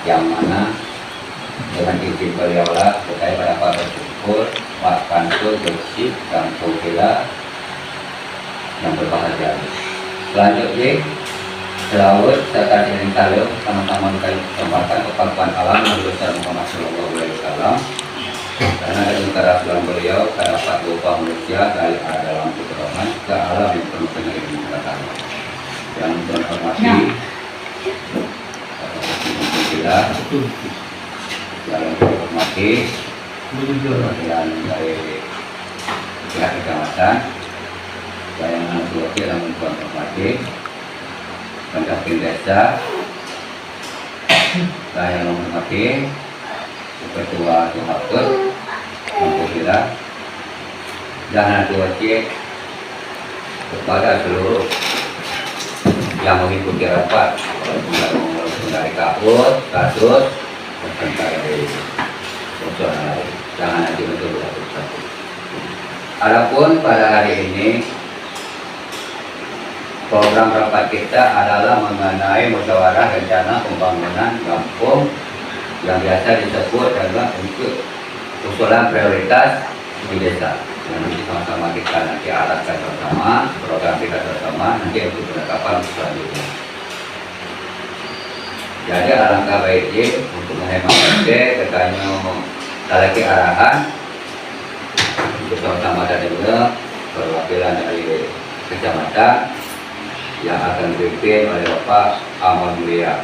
yang mana dengan izin beliaulah saya dapat bersyukur Pak Kantor Bersih dan Pokela yang berbahagia. Selanjutnya Selawat serta Siring Talung sama-sama kita kesempatan kepakuan alam Nabi besar Muhammad SAW karena ada antara dalam beliau terdapat berupa manusia dari dalam kebenaran ke alam yang penuh dengan ilmu pengetahuan. Yang terhormati kita yang terhormati perwakilan dari pihak kecamatan, saya menghormati dan menghormati pendamping desa, saya menghormati ketua Tuhakur, Pokela, dan advokasi kepada seluruh yang mengikuti rapat dari Kapus, Kasus, dan dari personal jangan nanti betul satu. Adapun pada hari ini program rapat kita adalah mengenai musyawarah rencana pembangunan kampung yang biasa disebut adalah untuk usulan prioritas di desa. Nanti sama-sama kita nanti arahkan bersama, program kita bersama nanti untuk penetapan selanjutnya. Jadi alangkah baiknya untuk menghemat budget, katanya lagi arahan untuk sama-sama dan juga perwakilan dari kecamatan yang akan dipimpin oleh Bapak Amal Mulia.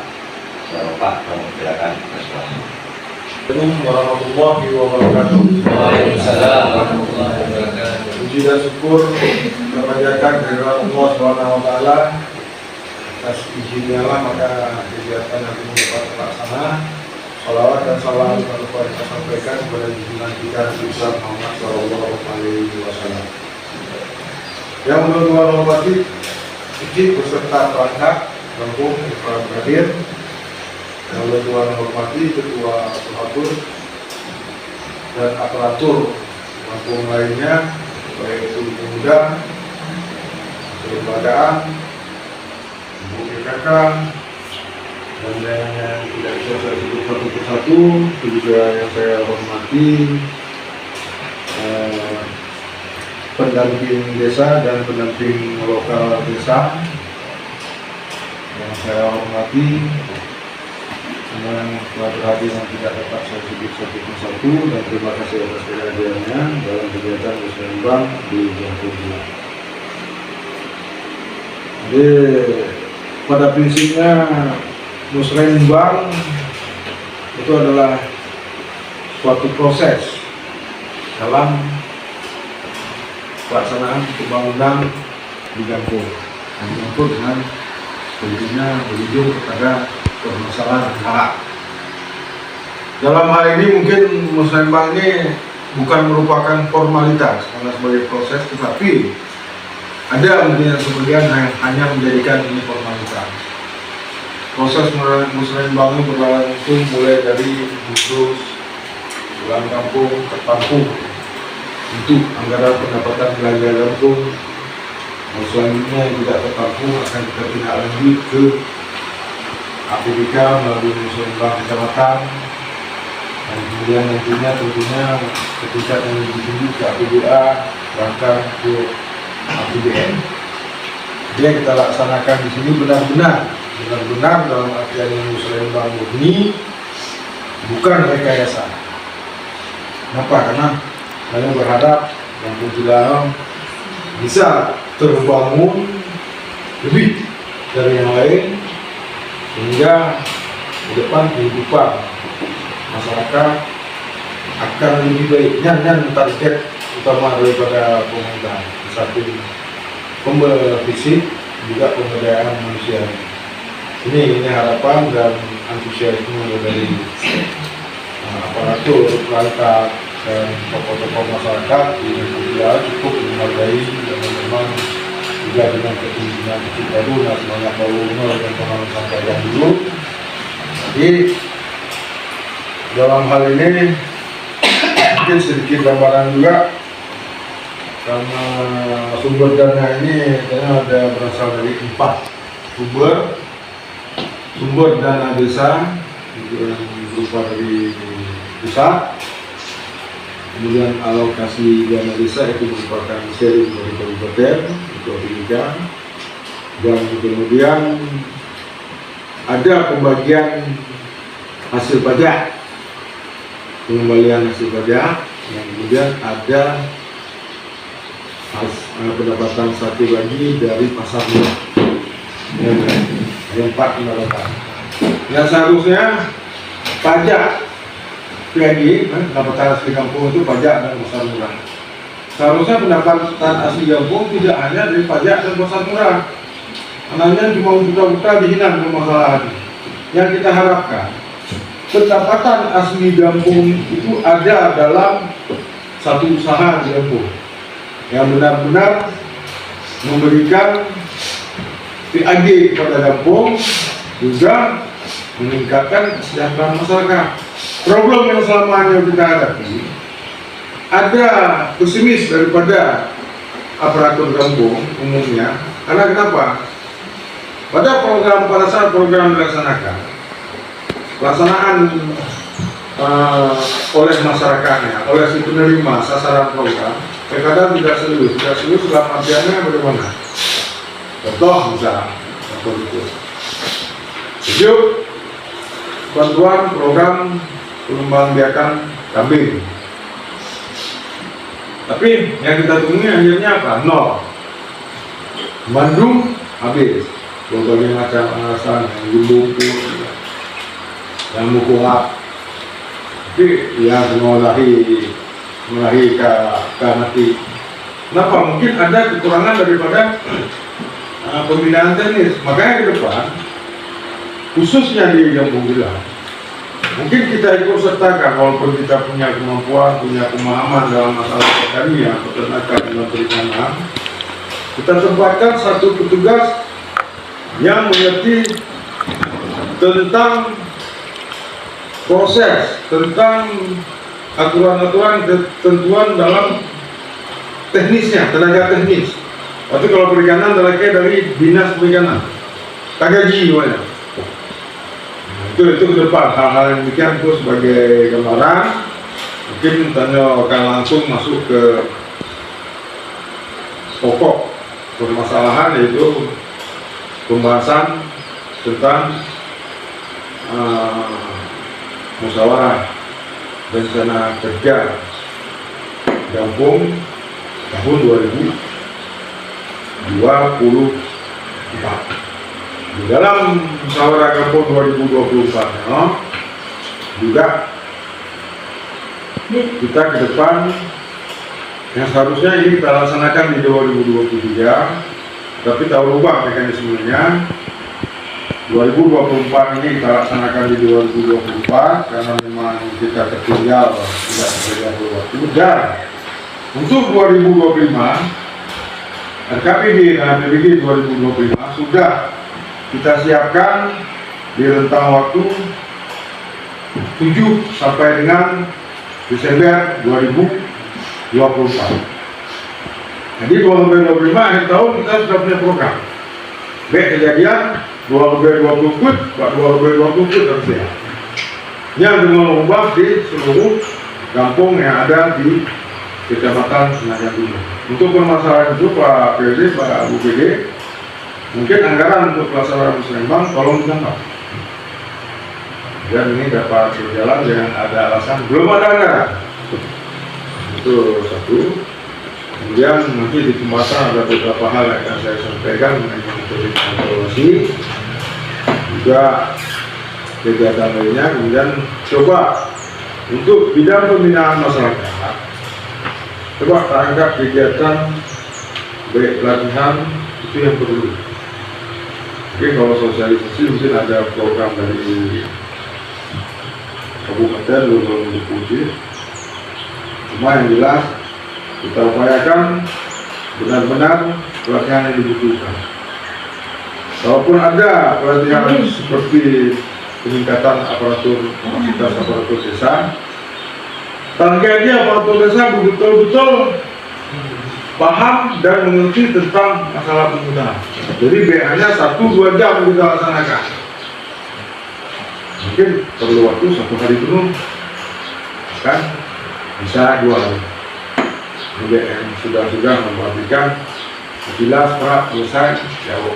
Bapak, silakan. Assalamualaikum warahmatullahi wabarakatuh. Waalaikumsalam warahmatullahi wabarakatuh. Puji dan syukur kepanjatkan dari Allah Subhanahu wa taala. Atas izinnya lah maka kegiatan nanti dapat terlaksana. Salawat dan salam dapat kita sampaikan kepada junjungan kita Islam Muhammad Sallallahu Alaihi Wasallam. Yang Tuhan hormati, izin beserta perangkat kampung para hadir. Yang Tuhan hormati Ketua Tuhakur dan aparatur kampung lainnya, baik itu pemuda, kelembagaan, ibu PKK, dan yang tidak bisa saya sebut satu persatu, itu juga yang saya hormati pendamping desa dan pendamping lokal desa yang saya hormati. Yang telah berhadir yang tidak dapat saya sebut satu persatu, dan terima kasih atas kehadirannya dalam kegiatan musrembang di Jangkauan. Jadi pada prinsipnya musrembang itu adalah suatu proses dalam pelaksanaan pembangunan di kampung yang menyangkut dengan tentunya berujung kepada permasalahan hak. Dalam hal ini mungkin musrembang ini bukan merupakan formalitas karena sebagai proses, tetapi ada mungkin yang sebagian yang hanya menjadikan ini formalitas. Proses musrembang ini berlangsung mulai dari khusus pulang kampung ke kampung untuk anggaran pendapatan belanja kampung. Selanjutnya yang tidak tertampung akan kita tindak lanjut ke APBK melalui musrembang kecamatan, dan kemudian nantinya tentunya ketika yang lebih tinggi ke APBA bahkan ke APBN. Jadi kita laksanakan di sini benar-benar dalam artian musrembang murni, bukan rekayasa. Kenapa? Karena saya berharap Kampung Cilaong bisa terbangun lebih dari yang lain, sehingga ke depan kehidupan masyarakat akan lebih baik. Dan target utama daripada pemerintah satu pemberdayaan fisik juga pemberdayaan manusia. Ini harapan dan antusiasme dari aparatur, perangkat dan tokoh-tokoh masyarakat di Indonesia cukup menghargai dan memang juga dengan ketinggian kita baru semangat baru yang pernah sampaikan dulu. Jadi dalam hal ini mungkin sedikit gambaran juga, karena sumber dana ini ada berasal dari 4 sumber dana desa yang berupa dari pusat. Kemudian alokasi dana desa itu merupakan sharing dari kabupaten untuk pendidikan, dan kemudian ada pembagian hasil pajak, pengembalian hasil pajak, yang kemudian ada pendapatan satu lagi dari pasar murah. Ada 4 pendapatan. Yang seharusnya pajak PAG, pendapatan asli kampung itu pajak dan pasar murah. Seharusnya pendapatan asli kampung tidak hanya dari pajak dan pasar murah. Anaknya cuma buta-buta dihina dengan masalah ini. Yang kita harapkan, pendapatan asli kampung itu ada dalam satu usaha di kampung yang benar-benar memberikan PAG kepada kampung, juga meningkatkan kesejahteraan masyarakat. Problem yang selama ini kita hadapi, ada pesimis daripada aparatur kampung umumnya. Karena kenapa? Pada saat program dilaksanakan, pelaksanaan oleh masyarakatnya, oleh si penerima sasaran program, terkadang tidak serius dalam artiannya bagaimana? Contoh misalnya, tujuh bantuan program pengembangbiakan kambing. Tapi yang kita temui akhirnya apa? 0. Bandung habis. Berbagai macam alasan, yang dibungkus, yang mukulak. Tapi yang melahi ke mati. Kenapa? Mungkin ada kekurangan daripada pembinaan teknis. Makanya ke depan, khususnya di Kampung Bilang, mungkin kita ikut sertakan, walaupun kita punya kemampuan, punya pemahaman dalam masalah pertanian, peternakan, dan perikanan, kita tempatkan satu petugas yang mengerti tentang proses, tentang aturan-aturan, ketentuan dalam teknisnya, tenaga teknis. Waktu kalau perikanan tenaga dari dinas perikanan, tagaji namanya. Itu ke depan hal-hal yang demikian itu sebagai gambaran. Mungkin tanya akan langsung masuk ke pokok permasalahan, yaitu pembahasan tentang musyawarah rencana kerja kampung tahun 2024. Di dalam musyawarah kampung 2024 juga kita ke depan yang seharusnya ini kita laksanakan di 2023, tapi tahu rubah mekanismenya. 2024 ini kita laksanakan di 2024 karena memang kita tertinggal tidak tertinggal waktu. Dan untuk 2025 RKPD dan APBD 2025 sudah kita siapkan di rentang waktu 7 sampai dengan Desember 2024. Jadi 2025 akhir tahun kita sudah punya program. Baik kejadian 2020 pun, 2020 pun tersiap. Yang dengan mengubah di seluruh kampung yang ada di Kecamatan Senayan Gunung. Untuk permasalahan itu Pak PD, Pak BPD, mungkin anggaran untuk pelaksanaan Musrembang tolong ditambah. Dan ini dapat berjalan dengan ada alasan belum ada anggaran. Itu satu. Kemudian nanti di pembahasan ada beberapa hal yang akan saya sampaikan mengenai metode evaluasi, juga kegiatan lainnya. Kemudian coba untuk bidang pembinaan masyarakat, coba anggap kegiatan baik pelatihan itu yang perlu. Oke, kalau sosialisasi mungkin ada program dari kabupaten belum dipuji. Cuma yang jelas kita upayakan benar-benar pelatihan yang dibutuhkan. Kalaupun ada pelatihan seperti peningkatan kapasitas aparatur desa, targetnya aparatur desa betul-betul paham dan mengerti tentang masalah penggunaan. Jadi BA-nya 1-2 jam kita laksanakan. mungkin perlu waktu 1 hari penuh, kan bisa 2 hari. Juga yang sudah memperhatikan sekilas pra selesai jauh.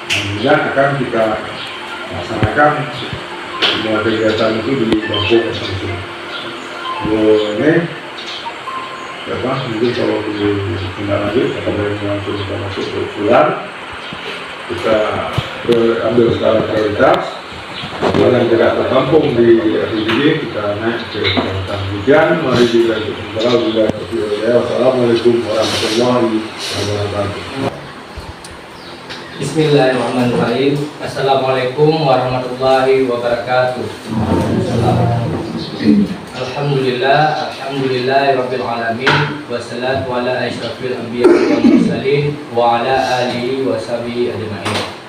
Kemudian akan kita laksanakan semua kegiatan itu di Bangkok langsung. Ini mungkin kalau di tindak lanjut atau langsung kita masuk ke usulan, kita ambil skala prioritas. Yang tidak tertampung di RPJD kita naik ke kecamatan. Demikian, mari dilanjut. Wassalamualaikum warahmatullahi wabarakatuh. Bismillahirrahmanirrahim. Assalamualaikum warahmatullahi wabarakatuh. Alhamdulillahirabbil alamin wassalatu ala asyrafil anbiya wal mursalin wa ala alihi washabihi ajmain.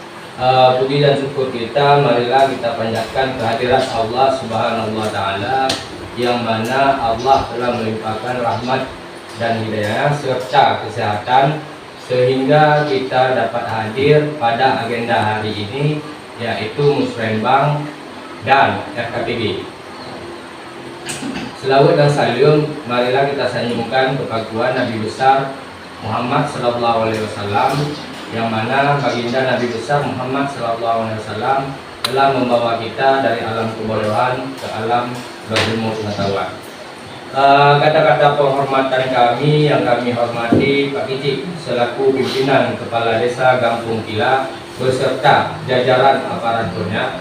Puji dan syukur kita marilah kita panjatkan kehadirat Allah Subhanahu wa taala yang mana Allah telah melimpahkan rahmat dan hidayah serta kesehatan sehingga kita dapat hadir pada agenda hari ini, yaitu Musrembang dan FKPD. Selawat dan salam marilah kita sanjungkan kepakuan Nabi besar Muhammad sallallahu alaihi wasallam, yang mana baginda Nabi besar Muhammad sallallahu alaihi wasallam telah membawa kita dari alam kebodohan ke alam berilmu pengetahuan. Kata-kata penghormatan kami yang kami hormati Pak Kicik selaku pimpinan Kepala Desa Gampung Kila beserta jajaran aparaturnya,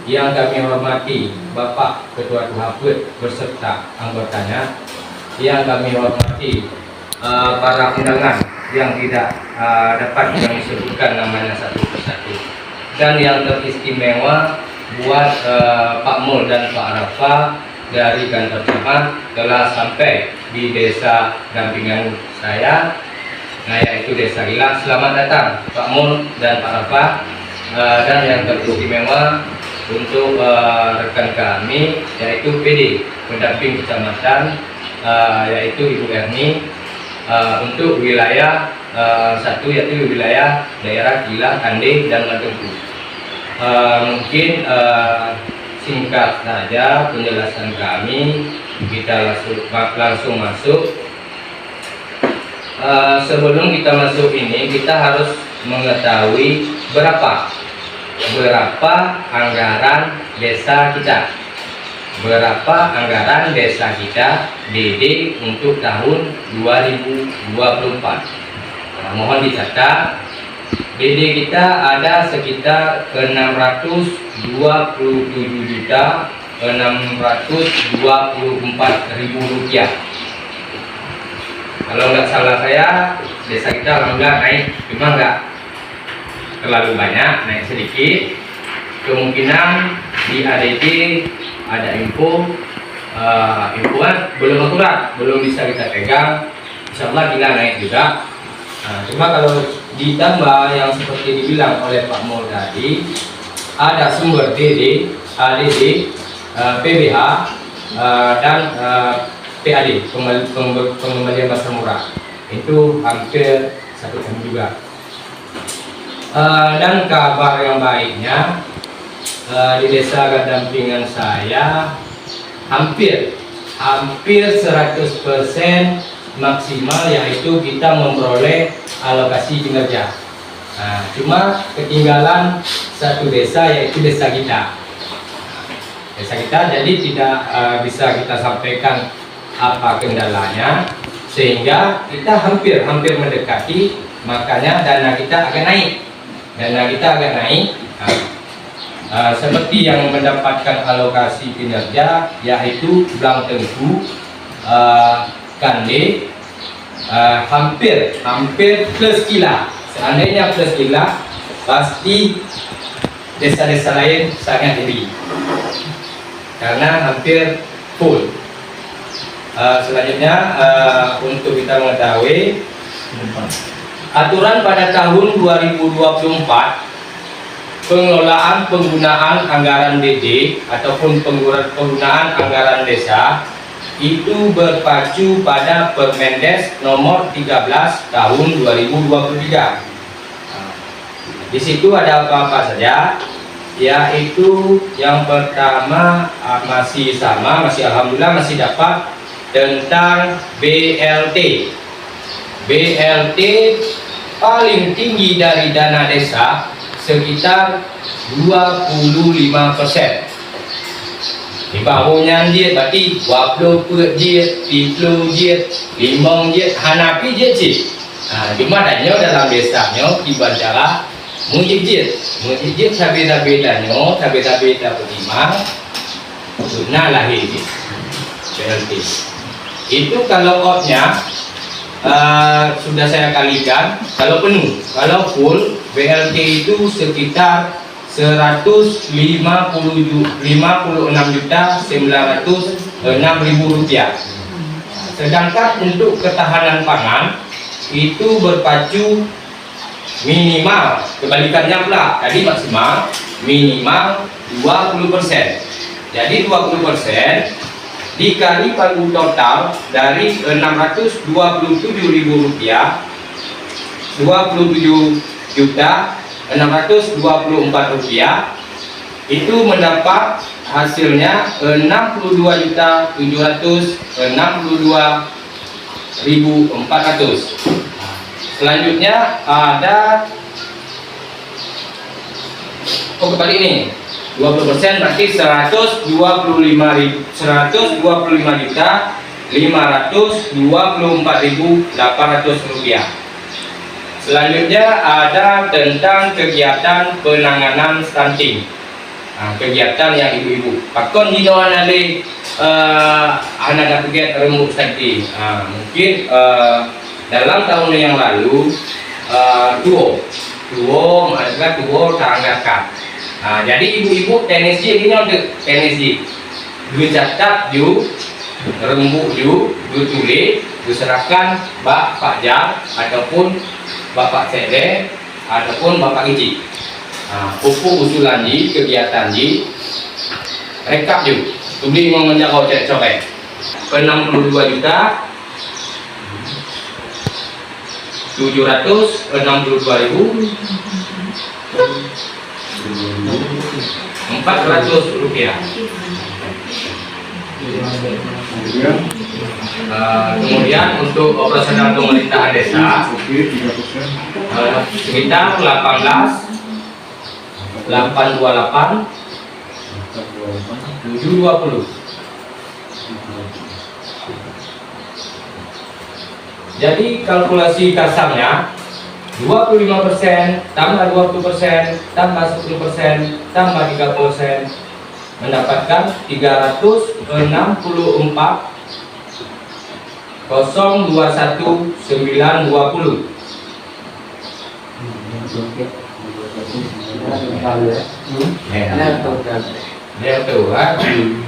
yang kami hormati Bapak Ketua Tuhaput beserta anggotanya, yang kami hormati para undangan yang tidak dapat kami sebutkan namanya satu persatu, dan yang teristimewa buat Pak Mul dan Pak Rafa dari kantor camat telah sampai di desa dampingan saya, yaitu Desa Kila. Selamat datang Pak Mul dan Pak Rafa. Dan yang teristimewa untuk rekan kami, yaitu PD pendamping kecamatan, yaitu Ibu Erni, untuk wilayah satu, yaitu wilayah daerah Kila, Kande, dan Matengku. Mungkin singkat saja penjelasan kami, kita langsung masuk. Sebelum kita masuk ini, kita harus mengetahui berapa anggaran desa kita, berapa anggaran desa kita DD untuk tahun 2024. Mohon dicatat, DD kita ada sekitar 627.624.000 rupiah. Kalau nggak salah saya, desa kita alhamdulillah naik, cuma nggak terlalu banyak, naik sedikit. Kemungkinan di ADD ada infoan belum akurat, belum bisa kita pegang. Insyaallah kita naik juga. Cuma kalau ditambah yang seperti dibilang oleh Pak Mul tadi, ada sumber DD, ADD, PBH, dan PAD, pengembalian pasar murah. Itu hampir 1 M juga. Dan kabar yang baiknya, di desa dampingan saya hampir 100% maksimal, yaitu kita memperoleh alokasi kinerja. Cuma ketinggalan satu desa, yaitu desa kita. Jadi tidak bisa kita sampaikan apa kendalanya, sehingga kita hampir mendekati, makanya dana kita akan naik. Seperti yang mendapatkan alokasi kinerja, yaitu Blang Tengku, Kande, hampir plus Kila. Seandainya plus Kila, pasti desa-desa lain sangat iri, karena hampir full. Selanjutnya, untuk kita mengetahui aturan pada tahun 2024 pengelolaan penggunaan anggaran DD ataupun penggunaan anggaran desa itu berpacu pada Permendes nomor 13 tahun 2023. Di situ ada apa-apa saja. yaitu yang pertama masih sama, masih alhamdulillah masih dapat tentang BLT. BLT paling tinggi dari dana desa sekitar 25%. Di bawahnya dia berarti 20 jit, 30 jit, 5 jit, hanapi jit sih. Cuma adanya dalam desanya dibaca mujizat sabeda-bedanya, sabeda-beda petimang, sunnah lahir BLT. Itu kalau outnya sudah saya kalikan, kalau penuh, kalau full BLT itu sekitar 56.906.000 rupiah. Sedangkan untuk ketahanan pangan itu berpacu minimal, kebalikannya pula, tadi maksimal, minimal 20%. Jadi 20% dikali pagu total dari 627.000 rupiah, 27.624 rupiah, itu mendapat hasilnya 62.762.400. Selanjutnya ada kembali ini 20% berarti 125.524.800 rupiah. Selanjutnya ada tentang kegiatan penanganan stunting. Kegiatan yang ibu-ibu pakon di doan ada anak dapat remuk stunting. Mungkin dalam tahun yang lalu duo tanggakan. Jadi ibu-ibu TNSJ ini untuk TNSJ dua catat ju rembuk ju tulis diserahkan Pak Jam ataupun Bapak Sede ataupun Bapak Iji. Pupuk usulan ji kegiatan ji rekap ju tuli mengenjau cek-cek 62 juta 762.400 rupiah. Kemudian untuk operasional pemerintahan desa sekitar 828 720. Jadi kalkulasi kasarnya 25% tambah 20% tambah 10% tambah 3% mendapatkan 364.021.920.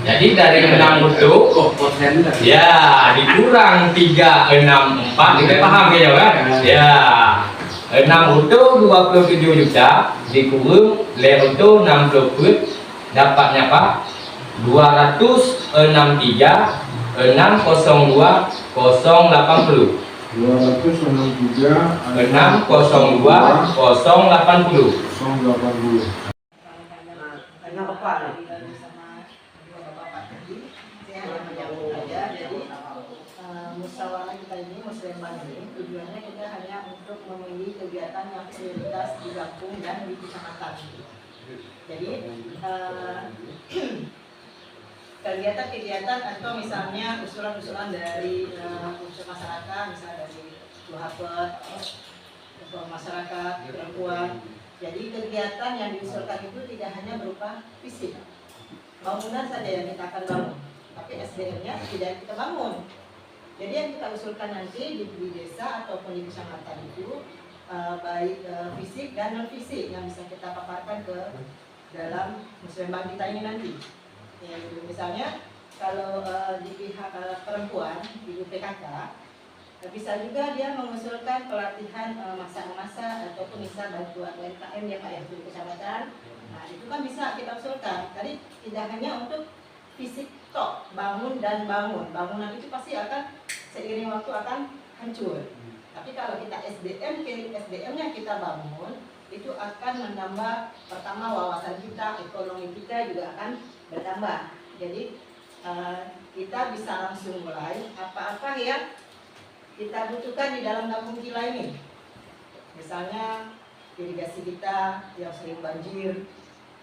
Jadi dari 6 itu ya dikurang 364, kita paham ya kan? Ya 6 itu 27 juta dikurang 5 itu 60 put dapatnya Pak 263.602.080. 263.602.080. Musyawarah kita ini muslimah ini tujuannya kita hanya untuk memilih kegiatan yang prioritas di kampung dan di kecamatan. Jadi kegiatan-kegiatan atau misalnya usulan-usulan dari unsur masyarakat, misalnya dari Luhapet atau masyarakat perempuan. Jadi kegiatan yang diusulkan itu tidak hanya berupa fisik, bangunan saja yang kita akan bangun, tapi SDM-nya tidak kita bangun. Jadi yang kita usulkan nanti di desa ataupun di kecamatan itu baik fisik dan non fisik yang bisa kita paparkan ke dalam muslimah kita ini nanti. Ya, misalnya kalau di pihak perempuan di PKK bisa juga dia mengusulkan pelatihan masak-masak ataupun bisa bantuan UMKM ya Pak ya di kecamatan. Nah itu kan bisa kita usulkan. Tadi tidak hanya untuk fisik tok bangun dan bangunan itu pasti akan seiring waktu akan hancur. Tapi kalau kita SDM-nya kita bangun, itu akan menambah pertama wawasan kita, ekonomi kita juga akan bertambah. Jadi kita bisa langsung mulai apa-apa yang kita butuhkan di dalam kampung kita ini. Misalnya irigasi kita yang sering banjir,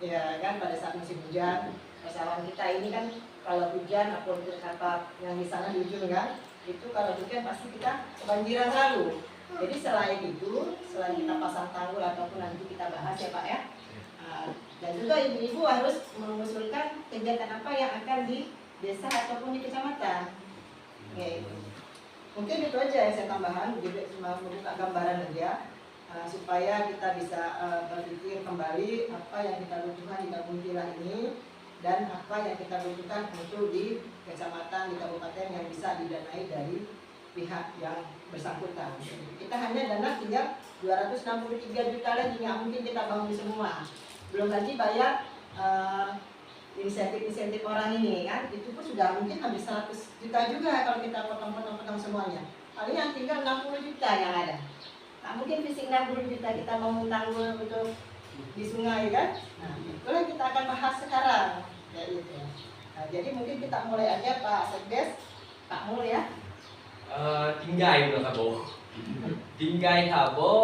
ya kan, pada saat musim hujan. Persawahan kita ini kan kalau hujan ataupun apa yang di sana di ujung kan, itu kalau hujan pasti kita kebanjiran selalu. Jadi selain itu, selain kita pasang tanggul ataupun nanti kita bahas ya Pak ya, dan juga ibu-ibu harus mengusulkan kegiatan apa yang akan di desa ataupun di kecamatan. Oke. Mungkin itu aja yang saya tambahkan, jadi cuma membuka gambaran aja supaya kita bisa berpikir kembali apa yang kita butuhkan di kampung kita ini dan apa yang kita butuhkan untuk di kecamatan, di kabupaten yang bisa didanai dari pihak yang bersangkutan. Kita hanya dana tinggal 263 juta lagi, nggak mungkin kita bangun semua. Belum lagi bayar insentif-insentif orang ini kan, itu pun sudah mungkin habis 100 juta juga kalau kita potong-potong semuanya. Paling yang tinggal 60 juta yang ada. Nah, mungkin fisik 60 juta kita mau tanggul untuk di sungai kan. Nah, itulah kita akan bahas sekarang. Ya, gitu. Nah, jadi mungkin kita mulai aja Pak Sekdes, Pak Mul ya. Tinggai udah kabo. Tinggai kabo.